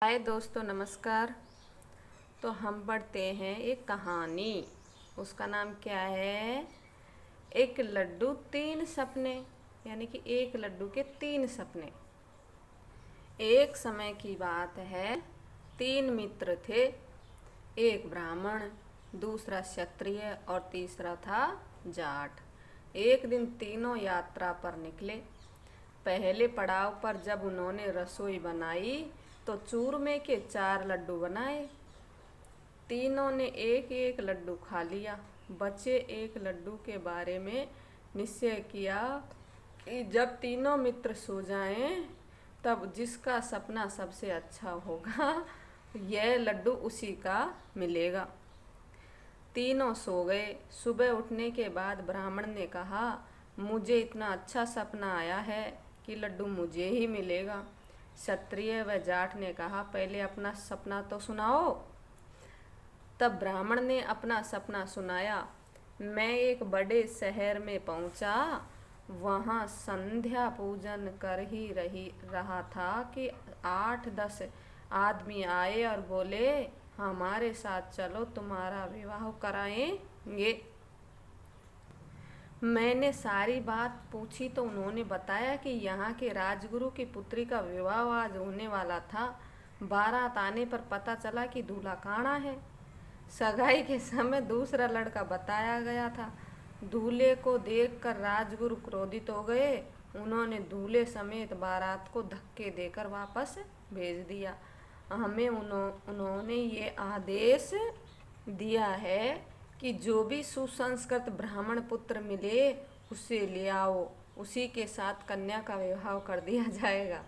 हाय दोस्तों, नमस्कार। तो हम पढ़ते हैं एक कहानी। उसका नाम क्या है? एक लड्डू तीन सपने। यानी कि एक लड्डू के तीन सपने। एक समय की बात है, तीन मित्र थे। एक ब्राह्मण, दूसरा क्षत्रिय और तीसरा था जाट। एक दिन तीनों यात्रा पर निकले। पहले पड़ाव पर जब उन्होंने रसोई बनाई तो चूरमे के 4 लड्डू बनाए। तीनों ने एक एक लड्डू खा लिया। बचे एक लड्डू के बारे में निश्चय किया कि जब तीनों मित्र सो जाएं, तब जिसका सपना सबसे अच्छा होगा यह लड्डू उसी का मिलेगा। तीनों सो गए। सुबह उठने के बाद ब्राह्मण ने कहा, मुझे इतना अच्छा सपना आया है कि लड्डू मुझे ही मिलेगा। क्षत्रिय व जाट ने कहा, पहले अपना सपना तो सुनाओ। तब ब्राह्मण ने अपना सपना सुनाया। मैं एक बड़े शहर में पहुंचा। वहां संध्या पूजन कर ही रहा था कि 8-10 आदमी आए और बोले, हमारे साथ चलो, तुम्हारा विवाह कराएंगे। मैंने सारी बात पूछी तो उन्होंने बताया कि यहाँ के राजगुरु की पुत्री का विवाह आज होने वाला था। बारात आने पर पता चला कि दूल्हा काड़ा है। सगाई के समय दूसरा लड़का बताया गया था। दूल्हे को देखकर राजगुरु क्रोधित हो गए। उन्होंने दूल्हे समेत बारात को धक्के देकर वापस भेज दिया। हमें उन्होंने ये आदेश दिया है कि जो भी सुसंस्कृत ब्राह्मण पुत्र मिले उसे ले आओ, उसी के साथ कन्या का विवाह कर दिया जाएगा।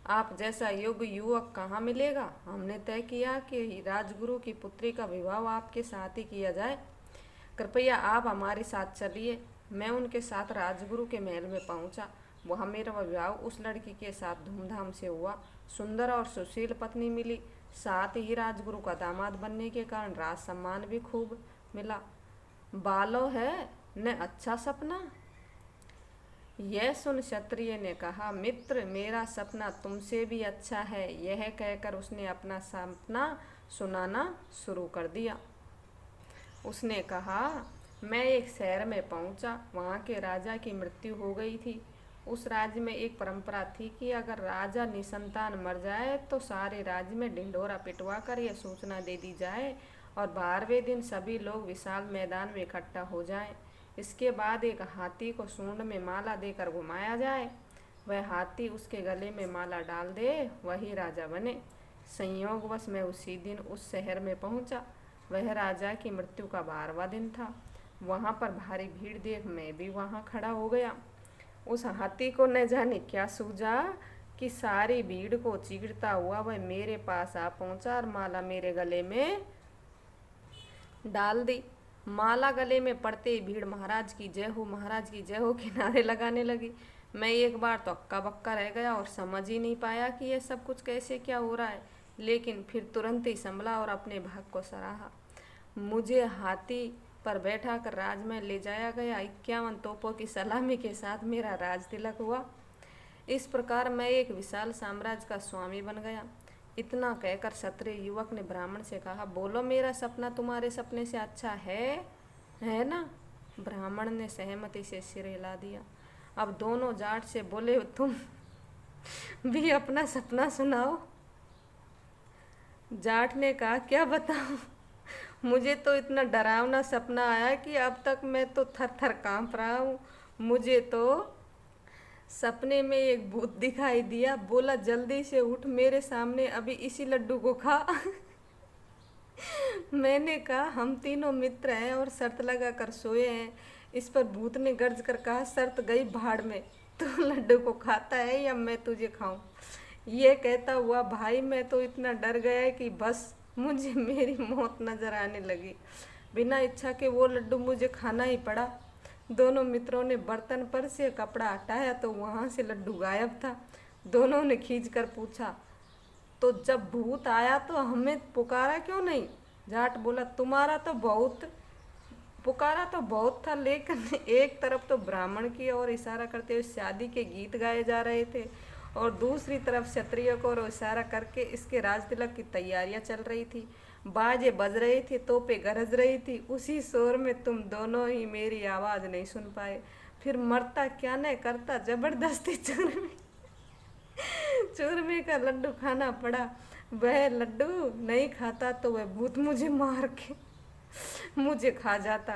आप जैसा योग्य युवक कहाँ मिलेगा? हमने तय किया कि राजगुरु की पुत्री का विवाह आपके साथ ही किया जाए। कृपया आप हमारे साथ चलिए। मैं उनके साथ राजगुरु के महल में पहुंचा। वहाँ मेरा विवाह उस लड़की के साथ धूमधाम से हुआ। सुंदर और सुशील पत्नी मिली। साथ ही राजगुरु का दामाद बनने के कारण राज सम्मान भी खूब मिला। बालो है न अच्छा सपना। यह सुन क्षत्रिय ने कहा, मित्र, मेरा सपना तुमसे भी अच्छा है। यह कहकर उसने अपना सपना सुनाना शुरू कर दिया। उसने कहा, मैं एक शहर में पहुंचा। वहाँ के राजा की मृत्यु हो गई थी। उस राज्य में एक परंपरा थी कि अगर राजा निसंतान मर जाए तो सारे राज्य में ढिंढोरा पिटवा कर यह सूचना दे दी जाए और 12वें दिन सभी लोग विशाल मैदान में इकट्ठा हो जाएं। इसके बाद एक हाथी को सूंड में माला देकर घुमाया जाए। वह हाथी उसके गले में माला डाल दे, वही राजा बने। संयोगवश मैं उसी दिन उस शहर में पहुंचा। वह राजा की मृत्यु का 12वां दिन था। वहाँ पर भारी भीड़ देख मैं भी वहाँ खड़ा हो गया। उस हाथी को न जाने क्या सूझा कि सारी भीड़ को चीरता हुआ वह मेरे पास आ पहुंचा और माला मेरे गले में डाल दी। माला गले में पड़ते ही भीड़ महाराज की जय हो, महाराज की जय हो के नारे लगाने लगी। मैं एक बार तो अक्का बक्का रह गया और समझ ही नहीं पाया कि यह सब कुछ कैसे क्या हो रहा है। लेकिन फिर तुरंत ही संभला और अपने भाग को सराहा। मुझे हाथी पर बैठा कर राजमहल ले जाया गया। 51 तोपों की सलामी के साथ मेरा राज तिलक हुआ। इस प्रकार मैं एक विशाल साम्राज्य का स्वामी बन गया। इतना कहकर क्षत्रिय युवक ने ब्राह्मण से कहा, बोलो, मेरा सपना तुम्हारे सपने से अच्छा है ना? ब्राह्मण ने सहमति से सिर हिला दिया। अब दोनों जाट से बोले, तुम भी अपना सपना सुनाओ। जाट ने कहा, क्या बताऊं? मुझे तो इतना डरावना सपना आया कि अब तक मैं तो थर थर कांप रहा हूँ। मुझे तो सपने में एक भूत दिखाई दिया। बोला, जल्दी से उठ, मेरे सामने अभी इसी लड्डू को खा। मैंने कहा, हम तीनों मित्र हैं और शर्त लगा कर सोए हैं। इस पर भूत ने गर्ज कर कहा, शर्त गई भाड़ में। तू लड्डू को खाता है या मैं तुझे खाऊं? ये कहता हुआ भाई मैं तो इतना डर गया कि बस मुझे मेरी मौत नजर आने लगी। बिना इच्छा के वो लड्डू मुझे खाना ही पड़ा। दोनों मित्रों ने बर्तन पर से कपड़ा हटाया तो वहाँ से लड्डू गायब था। दोनों ने खींच कर पूछा, तो जब भूत आया तो हमें पुकारा क्यों नहीं? जाट बोला, तुम्हारा तो बहुत पुकारा तो बहुत था, लेकिन एक तरफ तो ब्राह्मण की ओर इशारा करते हुए शादी के गीत गाए जा रहे थे और दूसरी तरफ क्षत्रियों को इशारा करके इसके राज तिलक की तैयारियां चल रही थी। बाजे बज रहे थे, तोपें गरज रही थी। उसी शोर में तुम दोनों ही मेरी आवाज़ नहीं सुन पाए। फिर मरता क्या न करता, जबरदस्ती चूरमे का लड्डू खाना पड़ा। वह लड्डू नहीं खाता तो वह भूत मुझे मार के मुझे खा जाता।